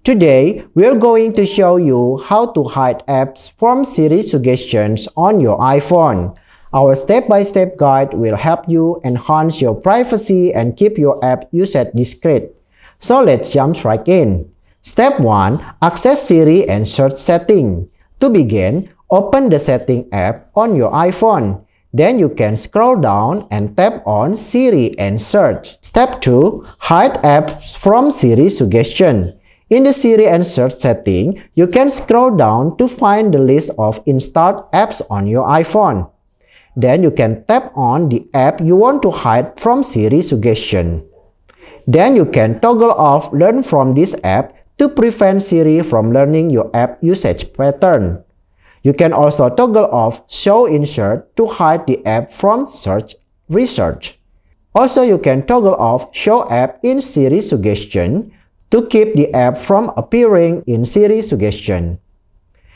Today, we're going to show you how to hide apps from Siri suggestions on your iPhone. Our step-by-step guide will help you enhance your privacy and keep your app usage discreet. So let's jump right in. Step 1. Access Siri and search setting. To begin, open the setting app on your iPhone. Then you can scroll down and tap on Siri and search. Step 2. Hide apps from Siri suggestion. In the Siri and search setting, you can scroll down to find the list of installed apps on your iPhone. Then you can tap on the app you want to hide from Siri suggestion. Then you can toggle off Learn from this app to prevent Siri from learning your app usage pattern. You can also toggle off Show Insert to hide the app from search research. Also, you can toggle off Show App in Siri suggestion to keep the app from appearing in Siri suggestion.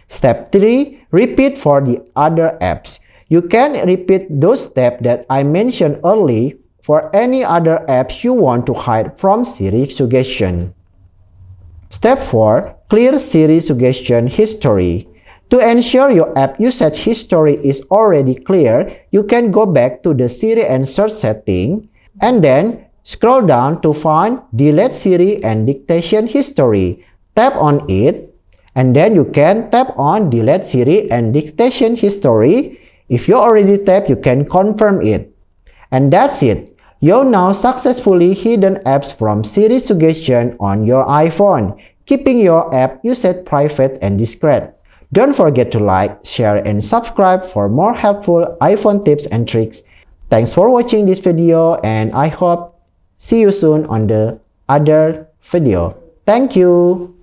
Step 3. Repeat for the other apps. You can repeat those steps that I mentioned earlier for any other apps you want to hide from Siri suggestion. Step 4. Clear Siri suggestion history. To ensure your app usage history is already clear, you can go back to the Siri and search setting and then scroll down to find Delete Siri and Dictation History. Tap on it and then you can tap on Delete Siri and Dictation History. If you already tapped, you can confirm it. And that's it. You've now successfully hidden apps from Siri suggestion on your iPhone, keeping your app usage private and discreet. Don't forget to like, share, and subscribe for more helpful iPhone tips and tricks. Thanks for watching this video and I hope see you soon on the other video. Thank you.